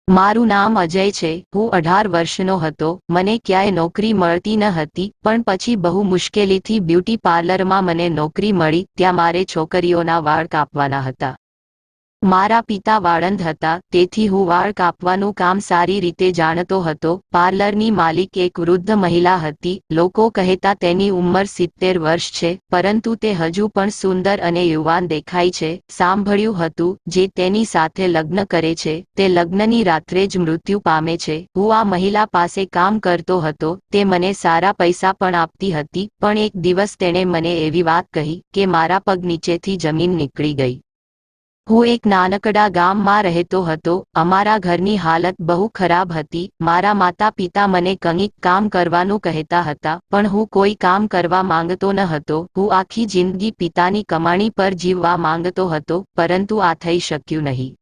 મારું નામ અજય છે। હું 18 વર્ષનો હતો। મને ક્યાંય નોકરી મળતી ન હતી, પણ પછી બહુ મુશ્કેલીથી બ્યુટી પાર્લરમાં મને નોકરી મળી। ત્યાં મારે છોકરીઓના વાળ કાપવાના હતા। મારા પિતા વાળંદ હતા, તેથી હું વાળ કાપવાનું કામ સારી રીતે જાણતો હતો। પાર્લરની માલિક એક વૃદ્ધ મહિલા હતી। લોકો કહેતા તેની ઉંમર 70 વર્ષ છે, પરંતુ તે હજુ પણ સુંદર અને યુવાન દેખાય છે। સાંભળ્યું હતું જે તેની સાથે લગ્ન કરે છે તે લગ્નની રાત્રે જ મૃત્યુ પામે છે। હું આ મહિલા પાસે કામ કરતો હતો। તે મને સારા પૈસા પણ આપતી હતી, પણ એક દિવસ તેણે મને એવી વાત કહી કે મારા પગ નીચેથી જમીન નીકળી ગઈ। હું એક નાનકડા ગામમાં રહેતો હતો। અમારા ઘરની હાલત બહુ ખરાબ હતી। મારા માતા પિતા મને કંઈક કામ કરવાનું કહેતા હતા, પણ હું કોઈ કામ કરવા માંગતો ન હતો। હું આખી જિંદગી પિતાની કમાણી પર જીવવા માંગતો હતો, પરંતુ આ થઈ શક્યું નહીં।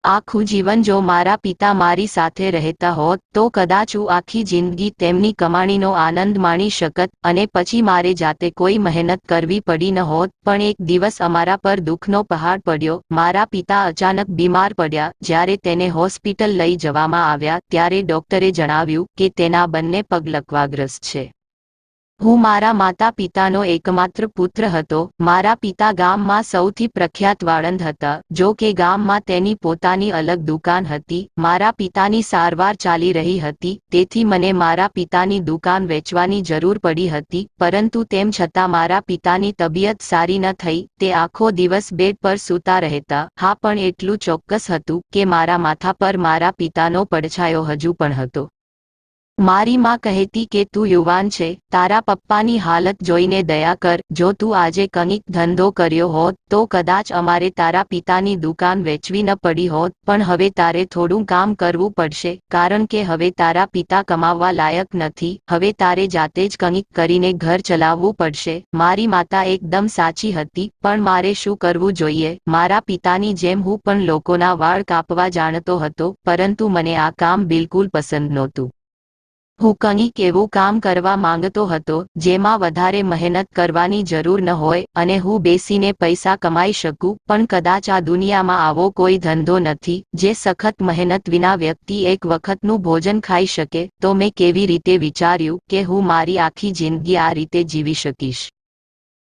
આખું જીવન જો મારા પિતા મારી સાથે રહેતા હોત તો કદાચ હું આખી જિંદગી તેમની કમાણીનો આનંદ માણી શકત, અને પછી મારે જાતે કોઈ મહેનત કરવી પડી ન હોત। પણ એક દિવસ અમારા પર દુઃખનો પહાડ પડ્યો। મારા પિતા અચાનક બીમાર પડ્યા। જ્યારે તેને હોસ્પિટલ લઈ જવામાં આવ્યા ત્યારે ડોક્ટરે જણાવ્યું કે તેના બંને પગ લકવાગ્રસ્ત છે। હું મારા માતા પિતાનો એકમાત્ર પુત્ર હતો। મારા પિતા ગામમાં સૌથી પ્રખ્યાત વાળંદ હતા। જો કે ગામમાં તેની પોતાની અલગ દુકાન હતી। મારા પિતાની સારવાર ચાલી રહી હતી, તેથી મને મારા પિતાની દુકાન વેચવાની જરૂર પડી હતી, પરંતુ તેમ છતાં મારા પિતાની તબિયત સારી ન થઈ। તે આખો દિવસ બેડ પર સૂતા રહેતા। હા, પણ એટલું ચોક્કસ હતું કે મારા માથા પર મારા પિતાનો પડછાયો હજુ પણ હતો। મારી માં કહેતી કે તું યુવાન છે, તારા પપ્પાની હાલત જોઈને દયા કર। જો તું આજે કંઈક ધંધો કર્યો હોત તો કદાચ અમારે તારા પિતાની દુકાન વેચવી ન પડી હોત, પણ હવે તારે થોડું કામ કરવું પડશે, કારણ કે હવે તારા પિતા કમાવવા લાયક નથી। હવે તારે જાતે જ કંઈક કરીને ઘર ચલાવવું પડશે। મારી માતા એકદમ સાચી હતી, પણ મારે શું કરવું જોઈએ? મારા પિતાની જેમ હું પણ લોકોના વાળ કાપવા જાણતો હતો, પરંતુ મને આ કામ બિલકુલ પસંદ નહોતું। હું કંઈક એવું કામ કરવા માંગતો હતો જેમાં વધારે મહેનત કરવાની જરૂર ન હોય અને હું બેસીને પૈસા કમાઈ શકું। પણ કદાચ આ દુનિયામાં આવો કોઈ ધંધો નથી જે સખત મહેનત વિના વ્યક્તિ એક વખતનું ભોજન ખાઈ શકે। તો મેં કેવી રીતે વિચાર્યું કે હું મારી આખી જિંદગી આ રીતે જીવી શકીશ।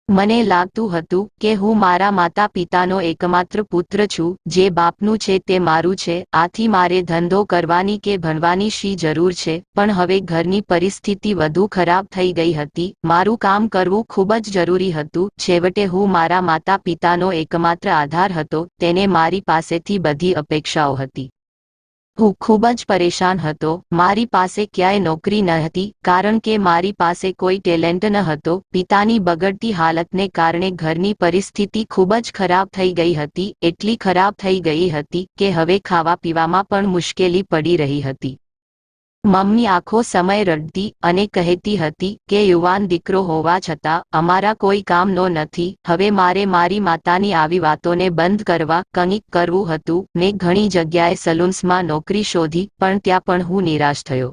મને લાગતું હતું કે હું મારા માતા પિતાનો એકમાત્ર પુત્ર છું। જે બાપનું છે તે મારું છે, આથી મારે ધંધો કરવાની કે ભણવાની શી જરૂર છે? પણ હવે ઘરની પરિસ્થિતિ વધુ ખરાબ થઈ ગઈ હતી। મારું કામ કરવું ખૂબ જ જરૂરી હતું। છેવટે હું મારા માતા પિતાનો એકમાત્ર આધાર હતો। તેને મારી પાસેથી બધી અપેક્ષાઓ હતી। હું ખૂબ જ પરેશાન હતો। મારી પાસે ક્યાંય નોકરી ન હતી, કારણ કે મારી પાસે કોઈ ટેલેન્ટ ન હતો। પિતાની બગડતી હાલતને કારણે ઘરની પરિસ્થિતિ ખૂબ જ ખરાબ થઈ ગઈ હતી। એટલી ખરાબ થઈ ગઈ હતી કે હવે ખાવા પીવામાં પણ મુશ્કેલી પડી રહી હતી। મમ્મી આખો સમય રડતી અને કહેતી હતી કે યુવાન દીકરો હોવા છતાં અમારા કોઈ કામનો નથી। હવે મારે મારી માતાની આવી વાતોને બંધ કરવા કંઈક કરવું હતું। મેં ઘણી જગ્યાએ સલૂન્સમાં નોકરી શોધી, પણ ત્યાં પણ હું નિરાશ થયો।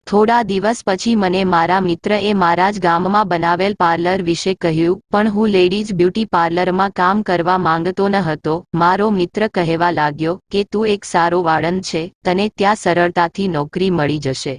થોડા દિવસ પછી મને મારા મિત્રએ મારા જ ગામમાં બનાવેલ પાર્લર વિશે કહ્યું, પણ હું લેડીઝ બ્યુટી પાર્લરમાં કામ કરવા માંગતો ન હતો। મારો મિત્ર કહેવા લાગ્યો કે તું એક સારો વાળંદ છે, તને ત્યાં સરળતાથી નોકરી મળી જશે।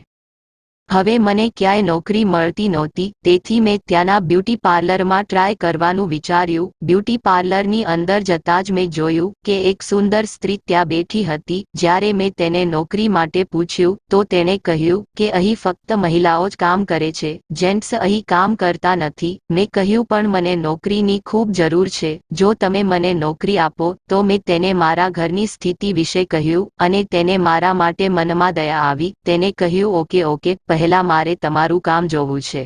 હવે મને ક્યાંય નોકરી મળતી નહોતી, તેથી મેં ત્યાંના બ્યુટી પાર્લરમાં ટ્રાય કરવાનું વિચાર્યું। બ્યુટી પાર્લરની અંદર જતાં જ મેં જોયું કે એક સુંદર સ્ત્રી ત્યાં બેઠી હતી। જ્યારે મેં તેને નોકરી માટે પૂછ્યું તો તેણે કહ્યું કે અહીં ફક્ત મહિલાઓ જ કામ કરે છે, જેન્ટ્સ અહીં કામ કરતા નથી। મેં કહ્યું પણ મને નોકરીની ખૂબ જરૂર છે। જો તમે મને નોકરી આપો તો મેં તેને મારા ઘરની સ્થિતિ વિશે કહ્યું અને તેને મારા માટે મનમાં દયા આવી। તેને કહ્યું ઓકે ઓકે, પહેલા મારે તમારું કામ જોવું છે।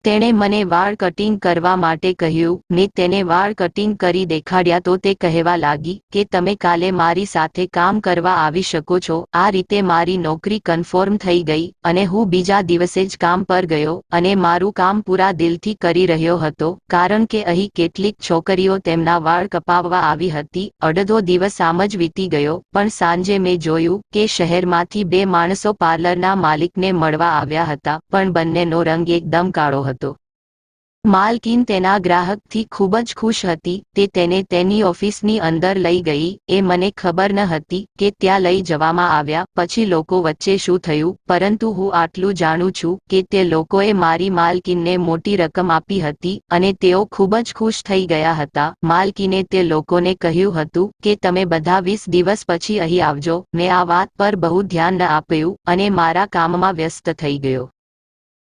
તેણે મને વાળ કટિંગ કરવા માટે કહ્યું। મેં તેને વાળ કટિંગ કરી દેખાડ્યા તો તે કહેવા લાગી કે તમે કાલે મારી સાથે કામ કરવા આવી શકો છો। આ રીતે મારી નોકરી કન્ફર્મ થઈ ગઈ અને હું બીજા દિવસે જ કામ પર ગયો અને મારું કામ પૂરા દિલથી કરી રહ્યો હતો, કારણ કે અહીં કેટલીક છોકરીઓ તેમના વાળ કપાવવા આવી હતી। અડધો દિવસ આમ જ વીતી ગયો, પણ સાંજે મેં જોયું કે શહેરમાંથી બે માણસો પાર્લરના માલિકને મળવા આવ્યા હતા, પણ બંનેનો રંગ એકદમ કાળો હતો। માલકીન તેના ગ્રાહકથી ખૂબ જ ખુશ હતી. તે તેને તેની ઓફિસની અંદર લઈ ગઈ. એ મને ખબર ન હતી કે ત્યાં લઈ જવામાં આવ્યા પછી લોકો વચ્ચે શું થયું, પરંતુ હું આટલું જાણું છું કે તે લોકોએ મારી માલકીનને મોટી રકમ આપી હતી અને તેઓ ખૂબ જ ખુશ થઈ ગયા હતા. માલકીને તે લોકોને કહ્યું હતું કે તમે બધા 20 દિવસ પછી અહીં આવજો. મેં આ વાત પર બહુ ધ્યાન ન આપ્યું અને મારા કામમાં વ્યસ્ત થઈ ગયો.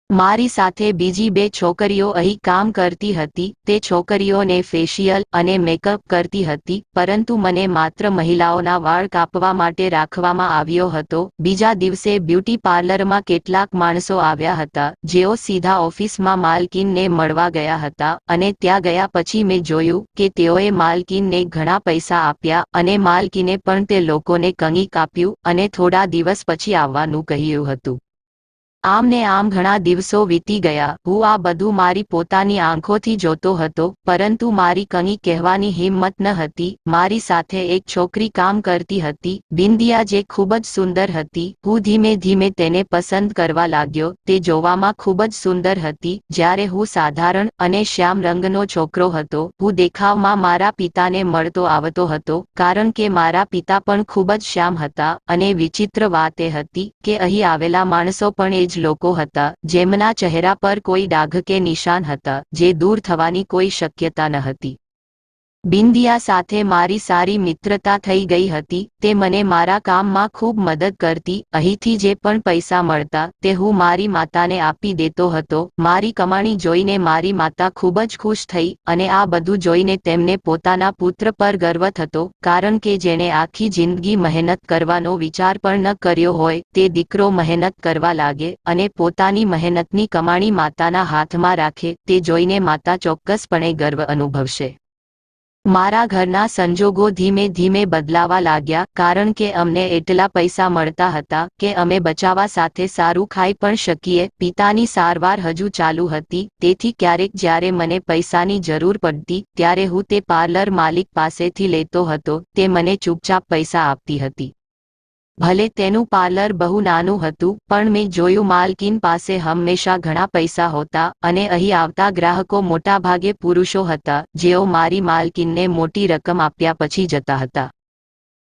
મારી સાથે બીજી 2 છોકરીઓ અહીં કામ કરતી હતી. તે છોકરીઓને ફેશિયલ અને મેકઅપ કરતી હતી, પરંતુ મને માત્ર મહિલાઓના વાળ કાપવા માટે રાખવામાં આવ્યો હતો. બીજા દિવસે બ્યુટી પાર્લરમાં કેટલાક માણસો આવ્યા હતા જેઓ સીધા ઓફિસમાં માલકીનને મળવા ગયા હતા અને ત્યાં ગયા પછી મેં જોયું કે તેઓએ માલકીનને ઘણા પૈસા આપ્યા અને માલકીને પણ તે લોકોને કંઈક આપ્યું અને થોડા દિવસ પછી આવવાનું કહ્યું હતું. આમ ને આમ ઘણા દિવસો વીતી ગયા. હું આ બધું મારી પોતાની આંખોથી જોતો હતો, પરંતુ મારી કંઈ કહેવાની હિંમત ન હતી. મારી સાથે એક છોકરી કામ કરતી હતી, બિંદિયા, જે ખૂબ જ સુંદર હતી. હું ધીમે ધીમે તેને પસંદ કરવા લાગ્યો. તે જોવામાં ખૂબ જ સુંદર હતી. જ્યારે હું સાધારણ અને શ્યામ રંગનો છોકરો હતો, હું દેખાવમાં મારા પિતાને મળતો આવતો હતો, કારણ કે મારા પિતા પણ ખૂબ જ શ્યામ હતા. અને વિચિત્ર વાત એ હતી કે અહીં આવેલા માણસો પણ એ જ લોકો હતા જેમના ચહેરા પર કોઈ ડાઘ કે નિશાન હતા, જે દૂર થવાની કોઈ શક્યતા ન હતી. બિંદિયા સાથે મારી સારી મિત્રતા થઈ ગઈ હતી. તે મને મારા કામમાં ખૂબ મદદ કરતી. અહીંથી જે પણ પૈસા મળતા તે હું મારી માતાને આપી દેતો હતો. મારી કમાણી જોઈને મારી માતા ખૂબ જ ખુશ થઈ અને આ બધું જોઈને તેમને પોતાના પુત્ર પર ગર્વ થતો, કારણ કે જેણે આખી જિંદગી મહેનત કરવાનો વિચાર પણ ન કર્યો હોય તે દીકરો મહેનત કરવા લાગે અને પોતાની મહેનતની કમાણી માતાના હાથમાં રાખે, તે જોઈને માતા ચોક્કસપણે ગર્વ અનુભવશે. મારા ઘરના સંજોગો ધીમે ધીમે બદલાવા લાગ્યા, કારણ કે અમને એટલા પૈસા મળતા હતા કે અમે બચાવવા સાથે સારું ખાઈ પણ શકીએ. પિતાની સારવાર હજુ ચાલુ હતી, તેથી ક્યારેક જ્યારે મને પૈસાની જરૂર પડતી ત્યારે હું તે પાર્લર માલિક પાસેથી લેતો હતો. તે મને ચૂપચાપ પૈસા આપતી હતી. ભલે તેનું પાર્લર બહુ નાનું હતું, પણ મેં જોયું માલકીન પાસે હંમેશા ઘણા પૈસા હોતા અને અહીં આવતા ગ્રાહકો મોટાભાગે પુરુષો હતા જેઓ મારી માલકીનને મોટી રકમ આપ્યા પછી જતા હતા.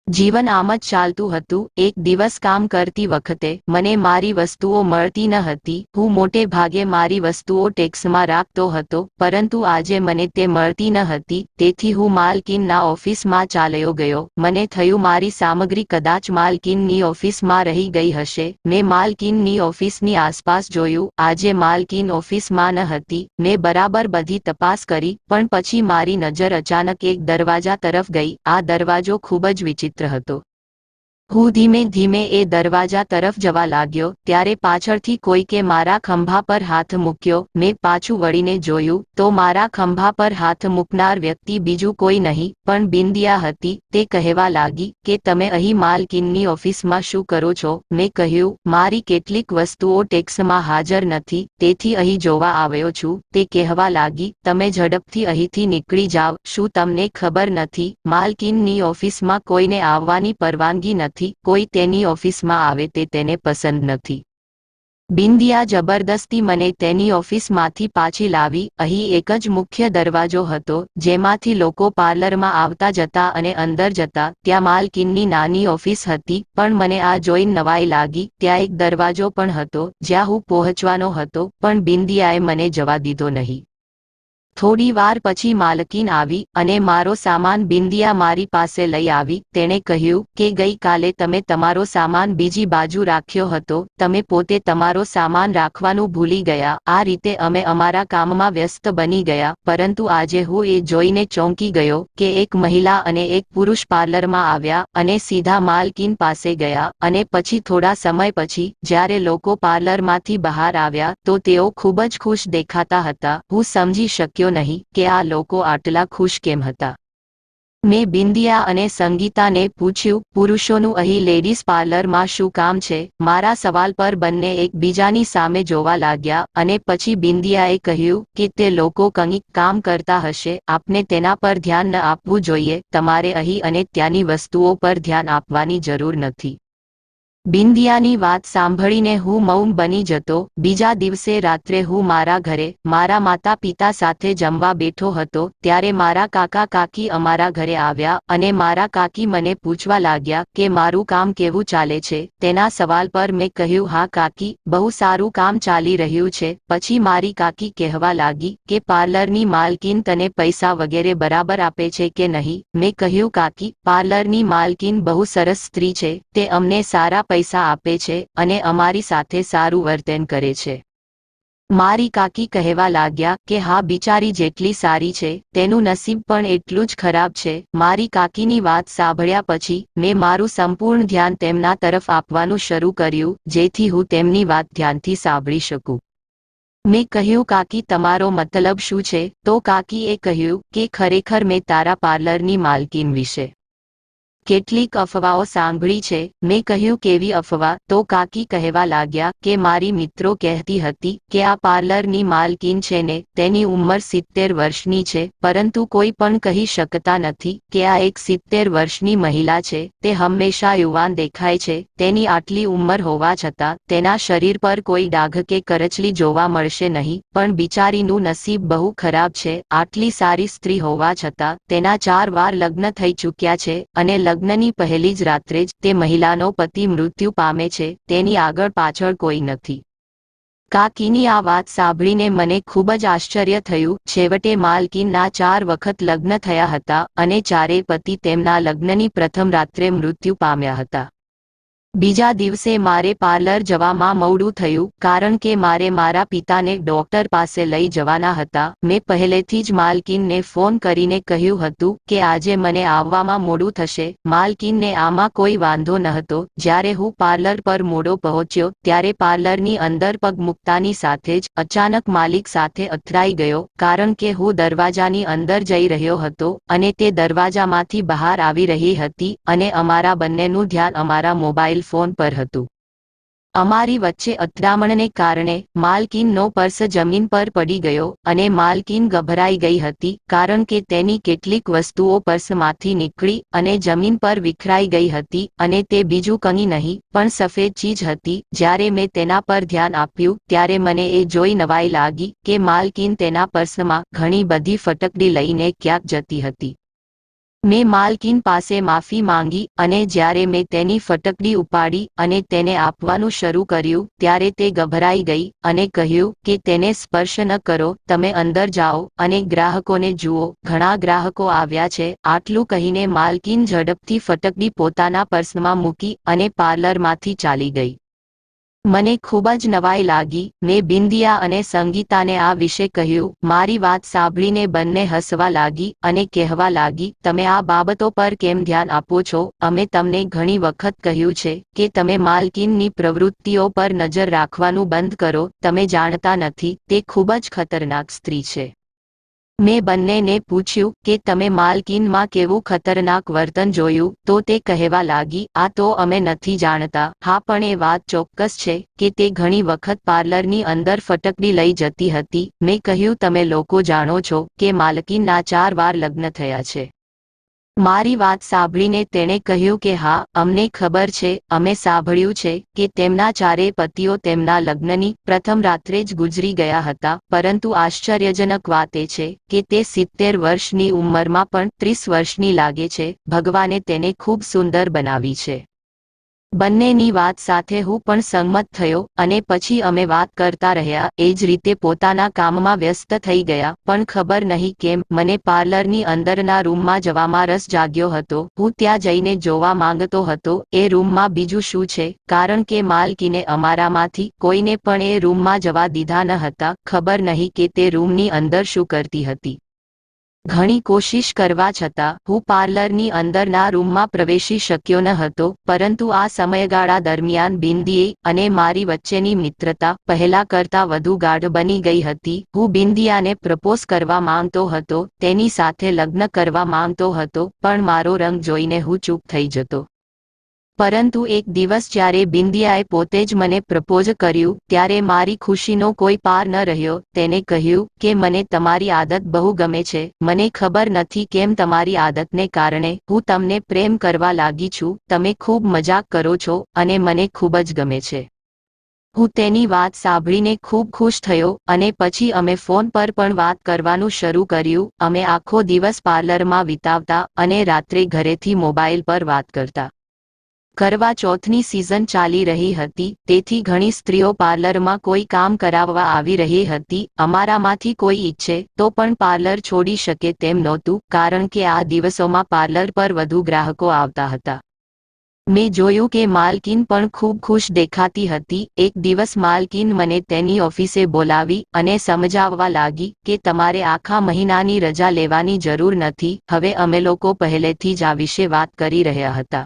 જીવન આમ જ ચાલતું હતું. એક દિવસ કામ કરતી વખતે મને મારી વસ્તુઓ મળતી ન હતી. હું મોટે ભાગે મારી વસ્તુઓ ટેક્સમાં રાખતો હતો, પરંતુ આજે મને તે મળતી ન હતી. તેથી હું માલકીનના ઓફિસમાં ચાલ્યો ગયો. મને થયું મારી સામગ્રી કદાચ માલકીનની ઓફિસમાં રહી ગઈ હશે. મેં માલકીનની ઓફિસની આસપાસ જોયું. આજે માલકીન ઓફિસમાં ન હતી. મેં બરાબર બધી તપાસ કરી, પણ પછી મારી નજર અચાનક એક દરવાજા તરફ ગઈ. આ દરવાજો ખૂબ જ વિચિત્ર હતો. હું ધીમે ધીમે એ દરવાજા તરફ જવા લાગ્યો ત્યારે પાછળથી કોઈકે મારા ખંભા પર હાથ મૂક્યો. મેં પાછું વળીને જોયું તો મારા ખંભા પર હાથ મૂકનાર વ્યક્તિ બીજું કોઈ નહીં પણ બિંદિયા હતી. તે કહેવા લાગી કે તમે અહીં માલકીનની ઓફિસમાં શું કરો છો? મેં કહ્યું, મારી કેટલીક વસ્તુઓ ટેક્સમાં હાજર નથી, તેથી અહીં જોવા આવ્યો છું. તે કહેવા લાગી, તમે ઝડપથી અહીંથી નીકળી જાવ. શું તમને ખબર નથી, માલકીનની ઓફિસમાં કોઈને આવવાની પરવાનગી નથી. કોઈ તેની ઓફિસમાં આવે તે તેને પસંદ નથી. બિંદિયા જબરદસ્તી મને તેની ઓફિસમાંથી પાછી લાવી. અહીં એક જ મુખ્ય દરવાજો હતો જેમાંથી લોકો પાર્લરમાં આવતા જતા અને અંદર જતા. ત્યાં માલકીનની નાની ઓફિસ હતી, પણ મને આ જોઈને નવાઈ લાગી. ત્યાં એક દરવાજો પણ હતો જ્યાં હું પહોંચવાનો હતો, પણ બિંદિયાએ મને જવા દીધો નહીં. થોડી વાર પછી માલકીન આવી અને મારો સામાન બિંદિયા મારી પાસે લઈ આવી. તેણે કહ્યું કે ગઈકાલે તમે તમારો સામાન બીજી બાજુ રાખ્યો હતો. તમે પોતે તમારો સામાન રાખવાનું ભૂલી ગયા. આ રીતે અમે અમારા કામમાં વ્યસ્ત બની ગયા, પરંતુ આજે હું એ જોઈને ચોંકી ગયો કે એક મહિલા અને એક પુરુષ પાર્લરમાં આવ્યા અને સીધા માલકીન પાસે ગયા. અને પછી થોડા સમય પછી જ્યારે લોકો પાર્લરમાંથી બહાર આવ્યા તો તેઓ ખૂબ જ ખુશ દેખાતા હતા. હું સમજી શક્યો નહીં કે આ લોકો આટલા ખુશ કેમ હતા. મેં બિંદિયા અને સંગીતાને પૂછ્યું, પુરુષોનું અહીં લેડીઝ પાર્લરમાં શું કામ છે? મારા સવાલ પર બંને એકબીજાની સામે જોવા લાગ્યા અને પછી બિંદિયાએ કહ્યું કે તે લોકો કંઈક કામ કરતા હશે. આપને તેના પર ધ્યાન ન આપવું જોઈએ. તમારે અહીં અને ત્યાંની વસ્તુઓ પર ધ્યાન આપવાની જરૂર નથી. બિંદિયાની વાત સાંભળીને હું મૌન બની જતો. બીજા દિવસે રાત્રે હું મારા ઘરે મારા માતા પિતા સાથે જમવા બેઠો હતો ત્યારે મારા કાકા કાકી અમારા ઘરે આવ્યા અને મારા કાકી મને પૂછવા લાગ્યા કે મારું કામ કેવું ચાલે છે. તેના સવાલ પર મેં કહ્યું, હા કાકી, બહુ સારું કામ ચાલી રહ્યું છે. પછી મારી કાકી કહેવા લાગી કે પાર્લરની માલકીન તને પૈસા વગેરે બરાબર આપે છે કે નહીં? મેં કહ્યું, કાકી, પાર્લરની માલકીન બહુ સરસ સ્ત્રી છે, તે અમને સારા પૈસા આપે છે અને અમારી સાથે સારું વર્તન કરે છે. મારી કાકી કહેવા લાગ્યા કે હા, બિચારી જેટલી સારી છે તેનું નસીબ પણ એટલું જ ખરાબ છે. મારી કાકીની વાત સાંભળ્યા પછી મેં મારું સંપૂર્ણ ધ્યાન તેમના તરફ આપવાનું શરૂ કર્યું જેથી હું તેમની વાત ધ્યાનથી સાંભળી શકું. મેં કહ્યું, કાકી, તમારો મતલબ શું છે? તો કાકીએ કહ્યું કે ખરેખર મેં તારા પાર્લરની માલકીન વિશે કેટલીક અફવાઓ સાંભળી છે. મેં કહ્યું, કેવી અફવા? તો કાકી કહેવા લાગ્યા કે મારી મિત્રો કહેતી હતી કે આ પાર્લરની માલકીન છે ને તેની ઉંમર 70 વર્ષની છે, પરંતુ કોઈ પણ કહી શકતા નથી કે આ એક 70 વર્ષની મહિલા છે. તે હંમેશા યુવાન દેખાય છે. તેની આટલી ઉંમર હોવા છતાં તેના શરીર પર કોઈ ડાઘ કે કરચલી જોવા મળશે નહીં. પણ બિચારીનું નસીબ બહુ ખરાબ છે. આટલી સારી સ્ત્રી હોવા છતાં તેના 4 વાર લગ્ન થઈ ચૂક્યા છે અને લગ્નની પહેલી જ રાત્રે જ તે મહિલાનો પતિ મૃત્યુ પામે છે. તેની આગળ પાછળ કોઈ નથી. કાકીની આ વાત સાંભળીને મને ખૂબ જ આશ્ચર્ય થયું. છેવટે માલકીનના 4 વખત લગ્ન થયા હતા અને ચારેય પતિ તેમના લગ્નની પ્રથમ રાત્રે મૃત્યુ પામ્યા હતા. બીજા દિવસે મારે પાર્લર જવામાં મોડું થયું કારણ કે મારે મારા પિતાને ડોક્ટર પાસે લઈ જવાના હતા. મેં પહેલેથી જ માલકીનને ફોન કરીને કહ્યું હતું કે આજે મને આવવામાં મોડું થશે. માલકીનને આમાં કોઈ વાંધો નહોતો. જ્યારે હું પાર્લર પર મોડો પહોંચ્યો ત્યારે પાર્લરની અંદર પગ મૂકતાની સાથે જ અચાનક માલિક સાથે અથડાઈ ગયો કારણ કે હું દરવાજાની અંદર જઈ રહ્યો હતો અને તે દરવાજામાંથી બહાર આવી રહી હતી અને અમારા બંનેનું ધ્યાન અમારા મોબાઈલ ફોન પર હતું. અમારી વચ્ચે અથડામણને કારણે માલકીનનો પર્સ જમીન પર પડી ગયો અને માલકીન ગભરાઈ ગઈ હતી કારણ કે તેની કેટલીક વસ્તુઓ પર્સમાંથી નીકળી અને જમીન પર વિખરાઈ ગઈ હતી અને તે બીજું કંઈ નહીં પણ સફેદ ચીજ હતી. જ્યારે મેં તેના પર ધ્યાન આપ્યું ત્યારે મને એ જોઈ નવાઈ લાગી કે માલકીન તેના પર્સમાં ઘણી બધી ફટકડી લઈને ક્યાંક જતી હતી. મેં માલકીન પાસે માફી માંગી અને જ્યારે મેં તેની ફટકડી ઉપાડી અને તેને આપવાનું શરૂ કર્યું ત્યારે તે ગભરાઈ ગઈ અને કહ્યું કે તેને સ્પર્શ ન કરો, તમે અંદર જાઓ અને ગ્રાહકોને જુઓ, ઘણા ગ્રાહકો આવ્યા છે. આટલું કહીને માલકીન ઝડપથી ફટકડી પોતાના પર્સમાં મૂકી અને પાર્લરમાંથી ચાલી ગઈ. મને ખૂબ જ નવાઈ લાગી. મેં બિંદિયા અને સંગીતાને આ વિશે કહ્યું. મારી વાત સાંભળીને બંને હસવા લાગી અને કહેવા લાગી, તમે આ બાબતો પર કેમ ધ્યાન આપો છો? અમે તમને ઘણી વખત કહ્યું છે કે તમે માલકીનની પ્રવૃત્તિઓ પર નજર રાખવાનું બંધ કરો. તમે જાણતા નથી, તે ખૂબ જ ખતરનાક સ્ત્રી છે. મેં બંનેને પૂછ્યું કે તમે માલકીનમાં કેવું ખતરનાક વર્તન જોયું? તો તે કહેવા લાગી, આ તો અમે નથી જાણતા. હા, પણ એ વાત ચોક્કસ છે કે તે ઘણી વખત પાર્લરની અંદર ફટકડી લઈ જતી હતી. મેં કહ્યું, તમે લોકો જાણો છો કે માલકીનના 4 વાર લગ્ન થયા છે? મારી વાત સાંભળીને તેણે કહ્યું કે હા, અમને ખબર છે. અમે સાંભળ્યું છે કે તેમના ચારેય પતિઓ તેમના લગ્નની પ્રથમ રાત્રે જ ગુજરી ગયા હતા. પરંતુ આશ્ચર્યજનક વાત એ છે કે તે 70 વર્ષની ઉંમરમાં પણ 30 વર્ષની લાગે છે. ભગવાને તેને ખૂબ સુંદર બનાવી છે. બંનેની વાત સાથે હું પણ સંમત થયો અને પછી અમે વાત કરતા રહ્યા. એ જ રીતે પોતાના કામમાં વ્યસ્ત થઈ ગયા. પણ ખબર નહીં કેમ મને પાર્લરની અંદરના રૂમમાં જવામાં રસ જાગ્યો હતો. હું ત્યાં જઈને જોવા માંગતો હતો એ રૂમમાં બીજું શું છે, કારણ કે માલકીને અમારામાંથી કોઈને પણ એ રૂમમાં જવા દીધા ન હતા. ખબર નહીં કે તે રૂમની અંદર શું કરતી હતી. ઘણી કોશિશ કરવા છતાં હું પાર્લરની અંદરના રૂમમાં પ્રવેશી શક્યો ન હતો. પરંતુ આ સમયગાળા દરમિયાન બિંદિયા અને મારી વચ્ચેની મિત્રતા પહેલા કરતાં વધુ ગાઢ બની ગઈ હતી. હું બિંદિયાને પ્રપોઝ કરવા માંગતો હતો, તેની સાથે લગ્ન કરવા માંગતો હતો, પણ મારો રંગ જોઈને હું ચૂપ થઈ જતો. પરંતુ એક દિવસ જ્યારે બિંદિયાએ પોતે જ મને પ્રપોઝ કર્યું ત્યારે મારી ખુશીનો કોઈ પાર ન રહ્યો। તેને કહ્યું કે મને તમારી આદત બહુ ગમે છે। મને ખબર નથી કેમ તમારી આદતને કારણે હું તમને પ્રેમ કરવા લાગી છું। તમે ખૂબ મજાક કરો છો અને મને ખૂબ જ ગમે છે। હું તેની વાત સાંભળીને ખૂબ ખુશ થયો અને પછી અમે ફોન પર પણ વાત કરવાનું શરૂ કર્યું। અમે આખો દિવસ પાર્લરમાં વિતાવતા અને રાત્રે ઘરેથી મોબાઈલ પર વાત કરતા। કરવા ચોથની સિઝન ચાલી રહી હતી, તેથી ઘણી સ્ત્રીઓ પાર્લરમાં કોઈ કામ કરાવવા આવી રહી હતી। અમારામાંથી કોઈ ઈચ્છે તો પણ પાર્લર છોડી શકે તેમ નહોતું, કારણ કે આ દિવસોમાં પાર્લર પર વધુ ગ્રાહકો આવતા હતા। મેં જોયું કે માલકીન પણ ખૂબ ખુશ દેખાતી હતી। એક દિવસ માલકીન મને તેની ઓફિસે બોલાવી અને સમજાવવા લાગી કે તમારે આખા મહિનાની રજા લેવાની જરૂર નથી। હવે અમે લોકો પહેલેથી જ આ વિશે વાત કરી રહ્યા હતા।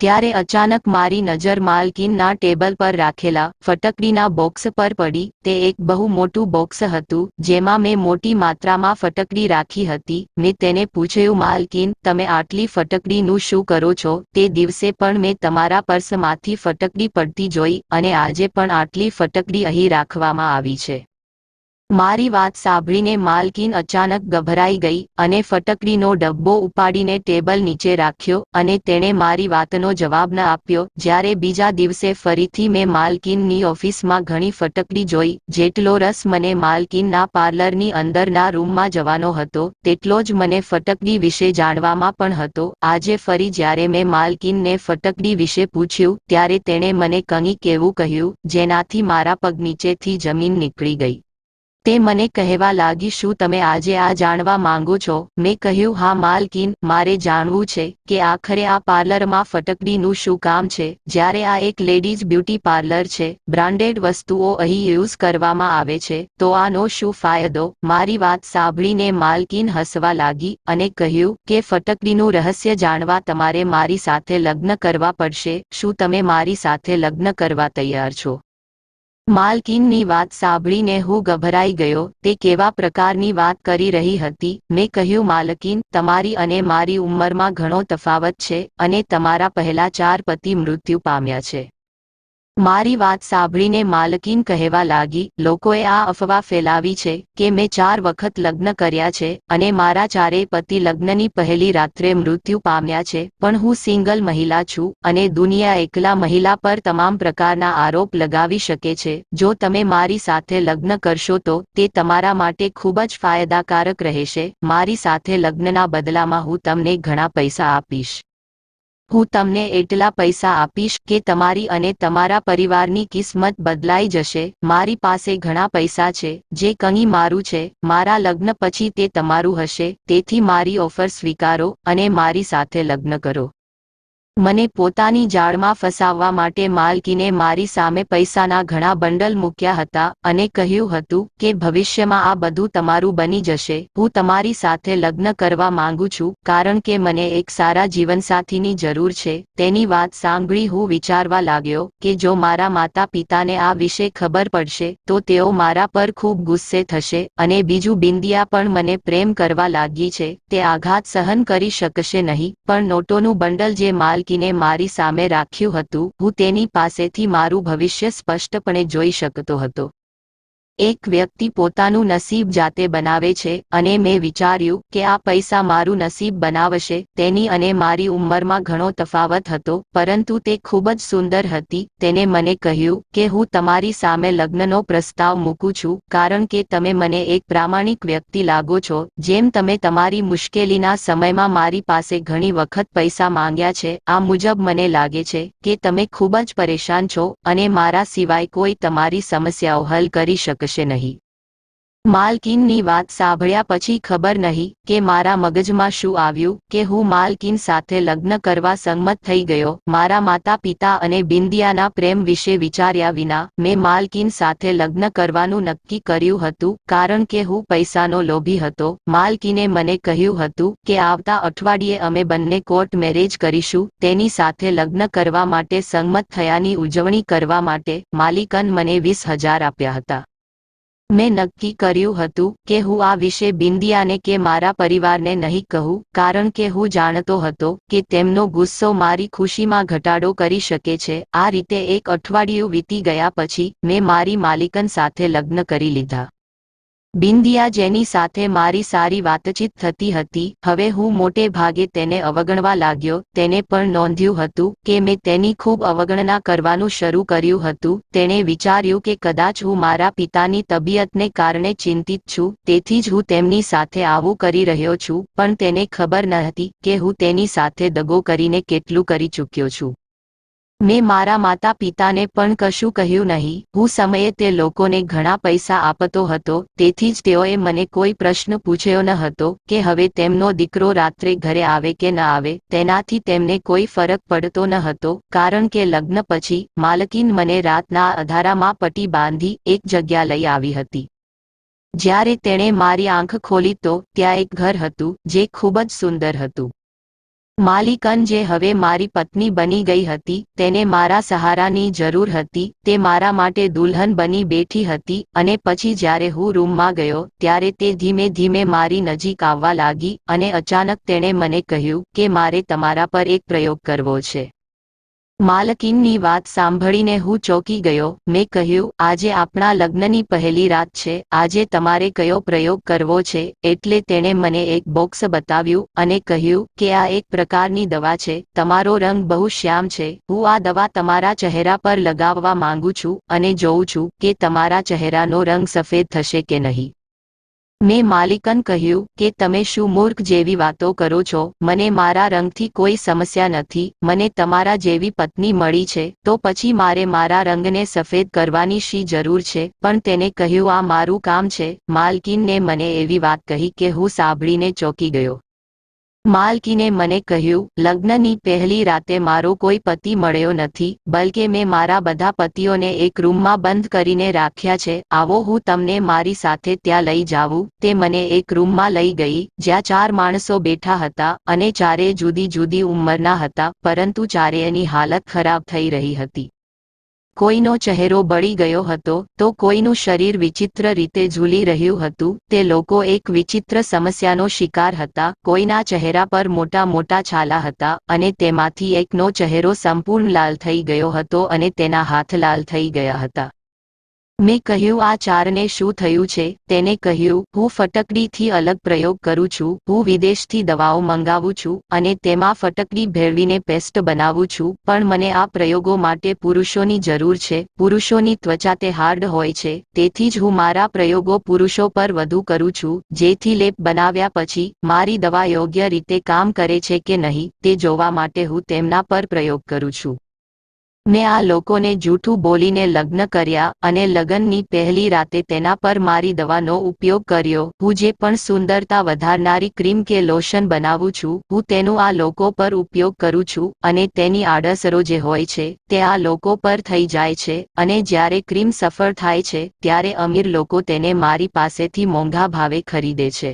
ત્યારે અચાનક મારી નજર માલકીનના ટેબલ પર રાખેલા ફટકડીના બોક્સ પર પડી। તે એક બહુ મોટું બોક્સ હતું જેમાં મેં મોટી માત્રામાં ફટકડી રાખી હતી। મેં તેને પૂછ્યું, માલકીન, તમે આટલી ફટકડીનું શું કરો છો? તે દિવસે પણ મેં તમારા પર્સમાંથી ફટકડી પડતી જોઈ અને આજે પણ આટલી ફટકડી અહીં રાખવામાં આવી છે। મારી વાત સાંભળીને માલકીન અચાનક ગભરાઈ ગઈ અને ફટકડીનો ડબ્બો ઉપાડીને ટેબલ નીચે રાખ્યો અને તેણે મારી વાતનો જવાબ ન આપ્યો। જ્યારે બીજા દિવસે ફરીથી મેં માલકીનની ઓફિસમાં ઘણી ફટકડી જોઈ। જેટલો રસ મને માલકીનના પાર્લરની અંદરના રૂમમાં જવાનો હતો, તેટલો જ મને ફટકડી વિશે જાણવામાં પણ હતો। આજે ફરી જ્યારે મેં માલકીનને ફટકડી વિશે પૂછ્યું ત્યારે તેણે મને કંઈક એવું કહ્યું જેનાથી મારા પગ નીચેથી જમીન નીકળી ગઈ। તે મને કહેવા લાગી, શું તમે આજે આ જાણવા માંગો છો? મેં કહ્યું, હા માલકીન, મારે જાણવું છે કે આખરે આ પાર્લરમાં ફટકડીનું શું કામ છે, જ્યારે આ એક લેડીઝ બ્યુટી પાર્લર છે। બ્રાન્ડેડ વસ્તુઓ અહીં યુઝ કરવામાં આવે છે, તો આનો શું ફાયદો? મારી વાત સાંભળીને માલકીન હસવા લાગી અને કહ્યું કે ફટકડીનું રહસ્ય જાણવા તમારે મારી સાથે લગ્ન કરવા પડશે। શું તમે મારી સાથે લગ્ન કરવા તૈયાર છો? માલકીનની વાત સાંભળીને હું ગભરાઈ ગયો। તે કેવા પ્રકારની વાત કરી રહી હતી? મેં કહ્યું, માલકીન, તમારી અને મારી ઉંમરમાં ઘણો તફાવત છે અને તમારા પહેલા 4 પતિ મૃત્યુ પામ્યા છે। મારી વાત સાંભળીને માલકીન કહેવા લાગી, લોકોએ આ અફવા ફેલાવી છે કે મેં 4 વખત લગ્ન કર્યા છે અને મારા ચારેય પતિ લગ્નની પહેલી રાત્રે મૃત્યુ પામ્યા છે, પણ હું સિંગલ મહિલા છું અને દુનિયા એકલા મહિલા પર તમામ પ્રકારના આરોપ લગાવી શકે છે। જો તમે મારી સાથે લગ્ન કરશો તો તે તમારા માટે ખૂબ જ ફાયદાકારક રહેશે। મારી સાથે લગ્નના બદલામાં હું તમને ઘણા પૈસા આપીશ। હું તમને એટલા પૈસા આપીશ કે તમારી અને તમારા પરિવારની કિસ્મત બદલાઈ જશે। મારી પાસે ઘણા પૈસા છે, જે કંઈ મારું છે। મારા લગ્ન પછી તે તમારું હશે, તેથી મારી ઓફર સ્વીકારો અને મારી સાથે લગ્ન કરો। મને પોતાની જાળમાં ફસાવવા માટે માલકીને મારી સામે પૈસાના ઘણા બંડલ મૂક્યા હતા અને કહ્યું હતું કે ભવિષ્યમાં આ બધું તમારું બની જશે। હું તમારી સાથે લગ્ન કરવા માંગુ છું કારણ કે મને એક સારા જીવનસાથીની જરૂર છે। તેની વાત સાંભળી હું વિચારવા લાગ્યો કે જો મારા માતા પિતાને આ વિશે ખબર પડશે તો તેઓ મારા પર ખૂબ ગુસ્સે થશે અને બીજું, બિંદિયા પણ મને પ્રેમ કરવા લાગી છે। તે આઘાત સહન કરી શકશે નહીં। પણ નોટોનું બંડલ જે માલકીને મારી સામે રાખ્યું હતું, હું તેની પાસેથી મારું ભવિષ્ય સ્પષ્ટપણે જોઈ શકતો હતો। એક વ્યક્તિ પોતાનું નસીબ જાતે બનાવે છે અને મેં વિચાર્યું કે આ પૈસા મારું નસીબ બનાવશે। તેની અને મારી ઉંમરમાં ઘણો તફાવત હતો, પરંતુ તે ખૂબ જ સુંદર હતી। તેને મને કહ્યું કે હું તમારી સામે લગ્નનો પ્રસ્તાવ મૂકું છું કારણ કે તમે મને એક પ્રામાણિક વ્યક્તિ લાગો છો। જેમ તમે તમારી મુશ્કેલીના સમયમાં મારી પાસે ઘણી વખત પૈસા માંગ્યા છે, આ મુજબ મને લાગે છે કે તમે ખૂબ જ પરેશાન છો અને મારા સિવાય કોઈ તમારી સમસ્યાઓ હલ કરી શકશે નહીં। માલકીનની વાત સાંભળ્યા પછી ખબર નહીં કે મારા મગજમાં શું આવ્યું કે હું માલકીન સાથે લગ્ન કરવા સંમત થઈ ગયો। મારા માતા પિતા અને બિંદિયાના પ્રેમ વિશે વિચાર્યા વિના મેં માલકીન સાથે લગ્ન કરવાનું નક્કી કર્યું હતું કારણ કે હું પૈસાનો લોભી હતો। માલકીને મને કહ્યું હતું કે આવતા અઠવાડિયે અમે બંને કોર્ટ મેરેજ કરીશું। તેની સાથે લગ્ન કરવા માટે સંમત થયાની ઉજવણી કરવા માટે માલિકન મને 20,000 આપ્યા હતા। મેં નક્કી કર્યું હતું કે હું આ વિશે બિંદિયાને કે મારા પરિવારને નહીં કહું, કારણ કે હું જાણતો હતો કે તેમનો ગુસ્સો મારી ખુશીમાં ઘટાડો કરી શકે છે. આ રીતે એક અઠવાડિયું વીતી ગયા પછી મેં મારી માલિકન સાથે લગ્ન કરી લીધા. બિંદિયા, જેની સાથે મારી સારી વાતચીત થતી હતી, હવે હું મોટે ભાગે તેને અવગણવા લાગ્યો. તેને પણ નોંધ્યું હતું કે મેં તેની ખૂબ અવગણના કરવાનું શરૂ કર્યું હતું. તેણે વિચાર્યું કે કદાચ હું મારા પિતાની તબિયતને કારણે ચિંતિત છું, તેથી જ હું તેમની સાથે આવું કરી રહ્યો છું. પણ તેને ખબર નહોતી કે હું તેની સાથે દગો કરીને કેટલું કરી ચૂક્યો છું. મેં મારા માતા પિતાને પણ કશું કહ્યું નહીં. હું સમયે તે લોકોને ઘણા પૈસા આપતો હતો, તેથી જ તેઓએ મને કોઈ પ્રશ્ન પૂછ્યો ન હતો કે હવે તેમનો દીકરો રાત્રે ઘરે આવે કે ન આવે. તેનાથી તેમને કોઈ ફરક પડતો ન હતો, કારણ કે લગ્ન પછી માલકીન મને રાતના અંધારામાં પટ્ટી બાંધી એક જગ્યા લઈ આવી હતી. જ્યારે તેણે મારી આંખ ખોલી તો ત્યાં એક ઘર હતું જે ખૂબ જ સુંદર હતું. માલિકન, જે હવે મારી પત્ની બની ગઈ હતી, તેને મારા સહારાની જરૂર હતી. તે મારા માટે દુલ્હન બની બેઠી હતી. અને પછી જ્યારે હું રૂમમાં ગયો ત્યારે તે ધીમે ધીમે મારી નજીક આવવા લાગી અને અચાનક તેણે મને કહ્યું કે મારે તમારા પર એક પ્રયોગ કરવો છે. માલકીનની વાત સાંભળીને હું ચોંકી ગયો. મેં કહ્યું, આજે આપણા લગ્નની પહેલી રાત છે. આજે તમારે કયો પ્રયોગ કરવો છે? એટલે તેણે મને એક બોક્સ બતાવ્યું અને કહ્યું કે આ એક પ્રકારની દવા છે. તમારો રંગ બહુ શ્યામ છે. હું આ દવા તમારા ચહેરા પર લગાવવા માંગુ છું અને જોઉં છું કે તમારા ચહેરાનો રંગ સફેદ થશે કે નહીં. મેં માલિકન કહ્યું કે તમે શું મૂર્ખ જેવી વાતો કરો છો? મને મારા રંગથી કોઈ સમસ્યા નથી. મને તમારા જેવી પત્ની મળી છે, તો પછી મારે મારા રંગને સફેદ કરવાની શી જરૂર છે? પણ તેને કહ્યું, આ મારું કામ છે. માલકીનને મને એવી વાત કહી કે હું સાંભળીને ચોંકી ગયો. માલકીને મને કહ્યું, લગ્નની પહેલી રાતે મારો કોઈ પતિ મળ્યો નથી, બલકે મેં મારા બધા પતિઓને એક રૂમમાં બંધ કરીને રાખ્યા છે. આવો, હું તમને મારી સાથે ત્યાં લઈ જાઉં. તે મને એક રૂમમાં લઈ ગઈ જ્યાં 4 માણસો બેઠા હતા અને ચારેય જુદી જુદી ઉંમરના હતા, પરંતુ ચારેયની હાલત ખરાબ થઈ રહી હતી. કોઈનો ચહેરો બળી ગયો હતો તો કોઈનું શરીર વિચિત્ર રીતે ઝૂલી રહ્યું હતું. તે લોકો એક વિચિત્ર સમસ્યાનો શિકાર હતા. કોઈના ચહેરા પર મોટા મોટા છાલા હતા અને તેમાંથી એકનો ચહેરો સંપૂર્ણ લાલ થઈ ગયો હતો અને તેના હાથ લાલ થઈ ગયા હતા. મેં કહ્યું, આ ચારને શું થયું છે? તેને કહ્યું, હું ફટકડીથી અલગ પ્રયોગ કરું છું. હું વિદેશથી દવાઓ મંગાવું છું અને તેમાં ફટકડી ભેળવીને પેસ્ટ બનાવું છું. પણ મને આ પ્રયોગો માટે પુરુષોની જરૂર છે. પુરુષોની ત્વચા તે હાર્ડ હોય છે, તેથી જ હું મારા પ્રયોગો પુરુષો પર વધુ કરું છું, જેથી લેપ બનાવ્યા પછી મારી દવા યોગ્ય રીતે કામ કરે છે કે નહીં તે જોવા માટે હું તેમના પર પ્રયોગ કરું છું. મેં આ લોકોને જૂઠું બોલીને લગ્ન કર્યા અને લગ્નની પહેલી રાતે તેના પર મારી દવાનો ઉપયોગ કર્યો. હું જે પણ સુંદરતા વધારનારી ક્રીમ કે લોશન બનાવું છું, હું તેનું આ લોકો પર ઉપયોગ કરું છું અને તેની આડઅસરો જે હોય છે તે આ લોકો પર થઈ જાય છે. અને જ્યારે ક્રીમ સફળ થાય છે ત્યારે અમીર લોકો તેને મારી પાસેથી મોંઘા ભાવે ખરીદે છે.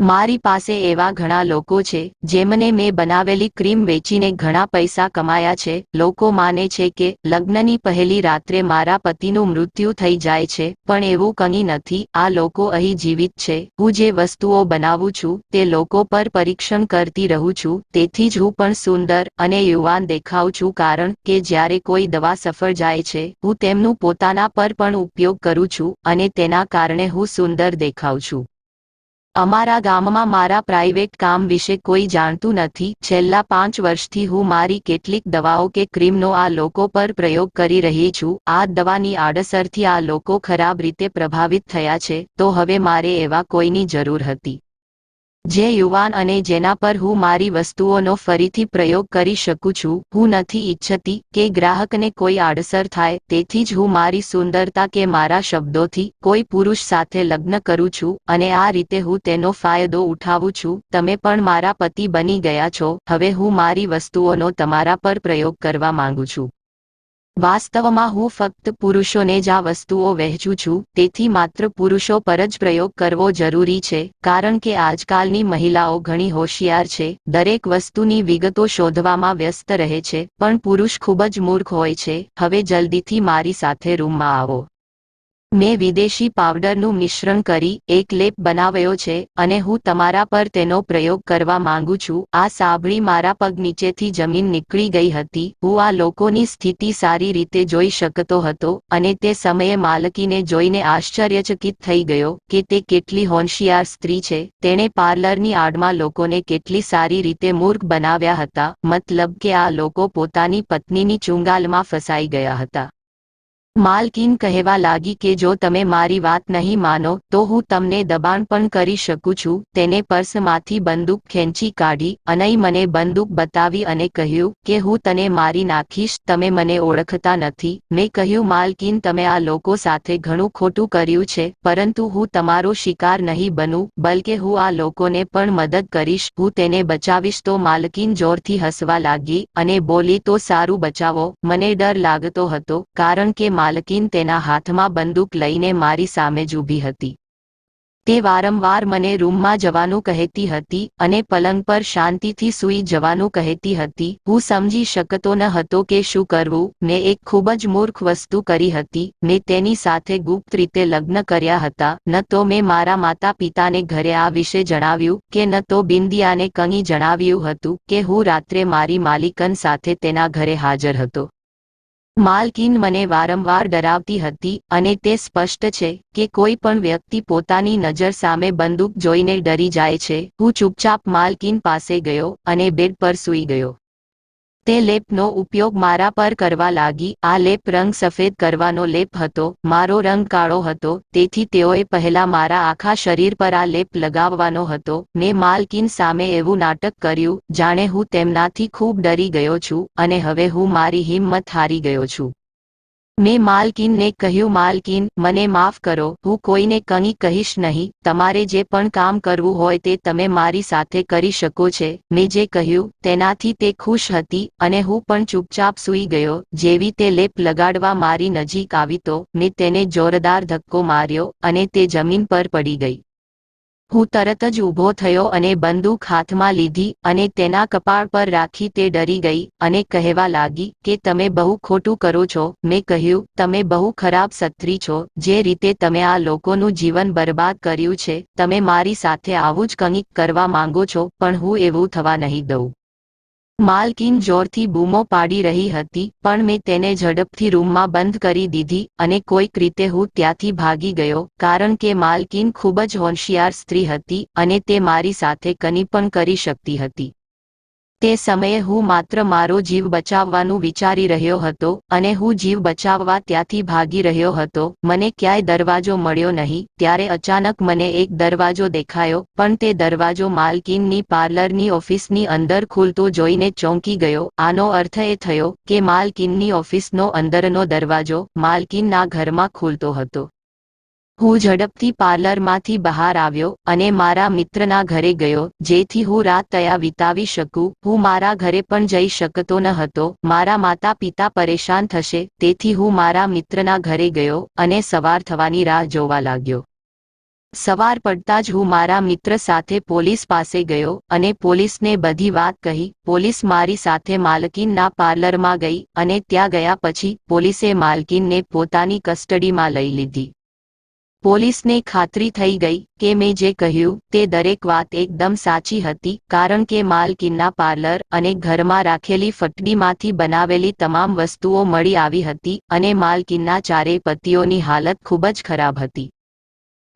મારી પાસે એવા ઘણા લોકો છે જેમને મેં બનાવેલી ક્રીમ વેચીને ઘણા પૈસા કમાયા છે. લોકો માને છે કે લગ્નની પહેલી રાત્રે મારા પતિનું મૃત્યુ થઈ જાય છે, પણ એવું કંઈ નથી. આ લોકો અહીં જીવિત છે. હું જે વસ્તુઓ બનાવું છું તે લોકો પર પરીક્ષણ કરતી રહું છું. તેથી જ હું પણ સુંદર અને યુવાન દેખાઉં છું, કારણ કે જ્યારે કોઈ દવા સફળ જાય છે હું તેમનું પોતાના પર પણ ઉપયોગ કરું છું અને તેના કારણે હું સુંદર દેખાઉં છું. અમારા ગામમાં મારા પ્રાઇવેટ કામ વિશે કોઈ જાણતું નથી. છેલ્લા 5 વર્ષથી હું મારી કેટલીક દવાઓ કે ક્રીમનો આ લોકો પર પ્રયોગ કરી રહી છું. આ દવાની આડઅસરથી આ લોકો ખરાબ રીતે પ્રભાવિત થયા છે, તો હવે મારે એવા કોઈની જરૂર હતી જે યુવાન અને જેના પર હું મારી વસ્તુઓનો ફરીથી પ્રયોગ કરી શકું છું. હું નથી ઈચ્છતી કે ગ્રાહકને કોઈ આડઅસર થાય, તેથી જ હું મારી સુંદરતા કે મારા શબ્દોથી કોઈ પુરુષ સાથે લગ્ન કરું છું અને આ રીતે હું તેનો ફાયદો ઉઠાવું છું. તમે પણ મારા પતિ બની ગયા છો. હવે હું મારી વસ્તુઓનો તમારા પર પ્રયોગ કરવા માંગુ છું. વાસ્તવમાં હું ફક્ત પુરુષોને જ આ વસ્તુઓ વહેંચું છું, તેથી માત્ર પુરુષો પર જ પ્રયોગ કરવો જરૂરી છે, કારણ કે આજકાલની મહિલાઓ ઘણી હોશિયાર છે. દરેક વસ્તુની વિગતો શોધવામાં વ્યસ્ત રહે છે, પણ પુરુષ ખૂબ જ મૂર્ખ હોય છે. હવે જલ્દીથી મારી સાથે રૂમમાં આવો. મેં વિદેશી પાવડરનું મિશ્રણ કરી એક લેપ બનાવ્યો છે અને હું તમારા પર તેનો પ્રયોગ કરવા માંગુ છું. આ સાંભળી મારા પગ નીચેથી જમીન નીકળી ગઈ હતી. હું આ લોકોની સ્થિતિ સારી રીતે જોઈ શકતો હતો અને તે સમયે માલકીને જોઈને આશ્ચર્યચકિત થઈ ગયો કે તે કેટલી હોશિયાર સ્ત્રી છે. તેણે પાર્લરની આડમાં લોકોને કેટલી સારી રીતે મૂર્ખ બનાવ્યા હતા. મતલબ કે આ લોકો પોતાની પત્નીની ચુંગાલમાં ફસાઈ ગયા હતા. માલકીન કહેવા લાગી કે જો તમે મારી વાત નહીં માનો તો હું તમને દબાણ પણ કરી શકું છું. તેને પર્સમાંથી બંદૂક ખેંચી કાઢી અને મને બંદૂક બતાવી અને કહ્યું કે હું તને મારી નાખીશ. તમે મને ઓળખતા નથી. મેં કહ્યું માલકીન તમે આ લોકો સાથે ઘણું ખોટું કર્યું છે, પરંતુ હું તમારો શિકાર નહીં બનું, બલકે હું આ લોકોને પણ મદદ કરીશ. હું તેને બચાવીશ. તો માલકીન જોરથી હસવા લાગી અને બોલી તો સારું બચાવો. મને ડર લાગતો હતો કારણ કે માલકીન તેના હાથમાં બંદૂક લઈને મારી સામે જ ઊભી હતી. તે વારંવાર મને રૂમમાં જવાનું કહેતી હતી અને પલંગ પર શાંતિથી સૂઈ જવાનું કહેતી હતી. હું સમજી શકતો ન હતો કે શું કરવું. મેં એક ખૂબ જ મૂર્ખ વસ્તુ કરી હતી. મેં તેની સાથે ગુપ્ત રીતે લગ્ન કર્યા હતા. ન તો મેં મારા માતા પિતાને ઘરે આ વિશે જણાવ્યું કે ન તો બિંદિયાને કંઈ જણાવ્યું હતું કે હું રાત્રે મારી માલિકન સાથે તેના ઘરે હાજર હતો. માલકીન મને વારંવાર ડરાવતી હતી અને તે સ્પષ્ટ છે કે કોઈ પણ વ્યક્તિ પોતાની નજર સામે બંદૂક જોઈને ડરી જાય છે. હું ચૂપચાપ માલકીન પાસે ગયો અને બેડ પર સૂઈ ગયો. તે લેપનો ઉપયોગ મારા પર કરવા લાગી. આ લેપ રંગ સફેદ કરવાનો લેપ હતો. મારો રંગ કાળો હતો, તેથી તેઓએ પહેલા મારા આખા શરીર પર આ લેપ લગાવવાનો હતો. મેં માલકીન સામે એવું નાટક કર્યું જાણે હું તેમનાથી ખૂબ ડરી ગયો છું અને હવે હું મારી હિંમત હારી ગયો છું. મેં માલકીનને કહ્યું માલકીન મને માફ કરો, હું કોઈને કંઈ કહીશ નહીં. તમારે જે પણ કામ કરવું હોય તે તમે મારી સાથે કરી શકો છો. મેં જે કહ્યું તેનાથી તે ખુશ હતી અને હું પણ ચૂપચાપ સૂઈ ગયો. જેવી તે લેપ લગાડવા મારી નજીક આવી તો મેં તેને જોરદાર ધક્કો માર્યો અને તે જમીન પર પડી ગઈ. હું તરત જ ઊભો થયો અને બંદૂક હાથમાં લીધી અને તેના કપાળ પર રાખી. તે ડરી ગઈ અને કહેવા લાગી કે તમે બહુ ખોટું કરો છો. મેં કહ્યું તમે બહુ ખરાબ સ્ત્રી છો. જે રીતે તમે આ લોકોનું જીવન બરબાદ કર્યું છે, તમે મારી સાથે આવું જ કંઈક કરવા માંગો છો, પણ હું એવું થવા નહીં દઉં. માલકીન જોરથી બૂમો પાડી રહી હતી પણ મેં તેને ઝડપથી રૂમમાં બંધ કરી દીધી અને કોઈક રીતે હું ત્યાંથી ભાગી ગયો કારણ કે માલકીન ખૂબ જ હોશિયાર સ્ત્રી હતી અને તે મારી સાથે કંઈ પણ કરી શકતી હતી. તે સમયે હું માત્ર મારો જીવ બચાવવાનું વિચારી રહ્યો હતો અને હું જીવ બચાવવા ત્યાંથી ભાગી રહ્યો હતો. મને ક્યાંય દરવાજો મળ્યો નહીં. ત્યારે અચાનક મને એક દરવાજો દેખાયો, પણ તે દરવાજો માલકીનની પાર્લરની ઓફિસની અંદર ખુલતો જોઈને ચોંકી ગયો. આનો અર્થ એ થયો કે માલકીનની ઓફિસનો અંદરનો દરવાજો માલકીનના ઘરમાં ખુલતો હતો. હું ઝડપથી પાર્લરમાંથી બહાર આવ્યો અને મારા મિત્રના ઘરે ગયો જેથી હું રાત ત્યાં વિતાવી શકું. હું મારા ઘરે પણ જઈ શકતો ન હતો. મારા માતા પિતા પરેશાન થશે, તેથી હું મારા મિત્રના ઘરે ગયો અને સવાર થવાની રાહ જોવા લાગ્યો. સવાર પડતા જ હું મારા મિત્ર સાથે પોલીસ પાસે ગયો અને પોલીસને બધી વાત કહી. પોલીસ મારી સાથે માલકીનના પાર્લરમાં ગઈ અને ત્યાં ગયા પછી પોલીસે માલકીનને પોતાની કસ્ટડીમાં લઈ લીધી. પોલીસને ખાતરી થઈ ગઈ કે મેં જે કહ્યું તે દરેક વાત એકદમ સાચી હતી કારણ કે માલકીનના પાર્લર અને ઘરમાં રાખેલી ફટડીમાંથી બનાવેલી તમામ વસ્તુઓ મળી આવી હતી અને માલકીનના ચારેય પતિઓની હાલત ખૂબ જ ખરાબ હતી.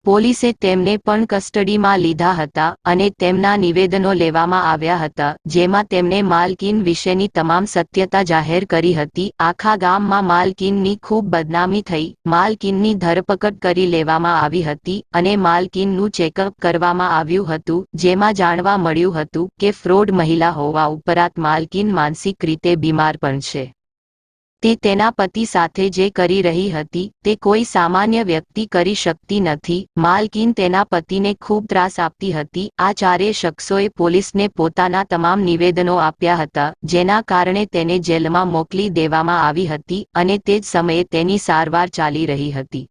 પોલીસે તેમને પણ કસ્ટડીમાં લીધા હતા અને તેમના નિવેદનો લેવામાં આવ્યા હતા જેમાં તેમણે માલકીન વિશેની તમામ સત્યતા જાહેર કરી હતી. આખા ગામમાં માલકીનની ખૂબ બદનામી થઈ. માલકીનની ધરપકડ કરી લેવામાં આવી હતી અને માલકીનનું ચેકઅપ કરવામાં આવ્યું હતું જેમાં જાણવા મળ્યું હતું કે ફ્રોડ મહિલા હોવા ઉપરાંત માલકીન માનસિક રીતે બીમાર પણ છે. તે તેના પતિ સાથે જે કરી રહી હતી તે કોઈ સામાન્ય વ્યક્તિ કરી શકતી નથી. માલકીન તેના પતિને ખૂબ ત્રાસ આપતી હતી. આ ચારેય શખ્સોએ પોલીસને પોતાના તમામ નિવેદનો આપ્યા હતા જેના કારણે તેને જેલમાં મોકલી દેવામાં આવી હતી અને તે જ સમયે તેની સારવાર ચાલી રહી હતી.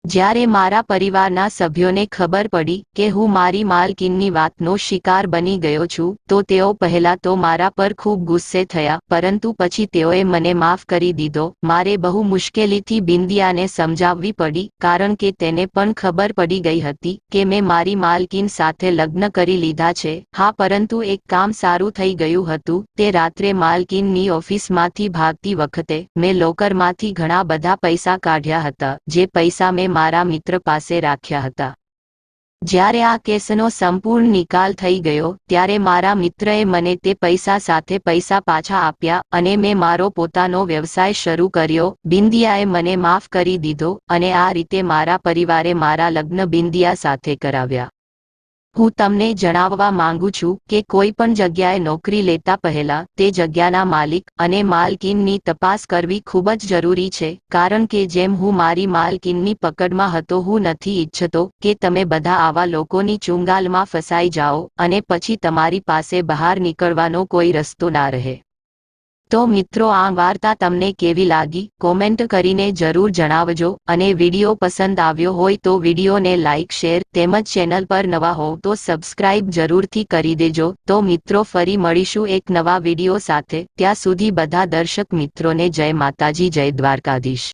જ્યારે મારા પરિવારના સભ્યોને ખબર પડી કે હું મારી માલકીનની વાતનો શિકાર બની ગયો છું તો તેઓ પહેલા તો મારા પર ખૂબ ગુસ્સે થયા, પરંતુ પછી તેઓએ મને માફ કરી દીધો. મારે બહુ મુશ્કેલીથી બિંદિયાને સમજાવવી પડી, કારણ કે તેને પણ ખબર પડી ગઈ હતી કે મેં મારી માલકીન સાથે લગ્ન કરી લીધા છે. હા, પરંતુ એક કામ સારું થઈ ગયું હતું. તે રાત્રે માલકીનની ઓફિસમાંથી ભાગતી વખતે મેં લોકરમાંથી ઘણા બધા પૈસા કાઢ્યા હતા, જે પૈસા મેં મારા મિત્ર પાસે રાખ્યા હતા. જ્યારે આ કેસનો સંપૂર્ણ નિકાલ થઈ ગયો ત્યારે મારા મિત્રએ મને તે પૈસા સાથે પૈસા પાછા આપ્યા અને મેં મારો પોતાનો વ્યવસાય શરૂ કર્યો. બિંદિયાએ મને માફ કરી દીધો અને આ રીતે મારા પરિવારે મારા લગ્ન બિંદિયા સાથે કરાવ્યા. હું તમને જણાવવા માંગુ છું કે કોઈ પણ જગ્યાએ નોકરી લેતા પહેલા તે જગ્યાના માલિક અને માલકીનની તપાસ કરવી ખૂબ જ જરૂરી છે, કારણ કે જેમ હું મારી માલકીનની પકડમાં હતો, હું નથી ઈચ્છતો કે તમે બધા આવા લોકોની ચુંગાલમાં ફસાઈ જાઓ અને પછી તમારી પાસે બહાર નીકળવાનો કોઈ રસ્તો ના રહે. તો મિત્રો, આ વાર્તા તમને કેવી લાગી કોમેન્ટ કરીને જરૂર જણાવજો અને વિડીયો પસંદ આવ્યો હોય તો વિડીયોને લાઇક, શેર તેમજ ચેનલ પર નવા હોવ તો સબસ્ક્રાઇબ જરૂરથી કરી દેજો. તો મિત્રો, ફરી મળીશું એક નવા વિડીયો સાથે. ત્યાં સુધી બધા દર્શક મિત્રોને જય માતાજી, જય દ્વારકાધીશ.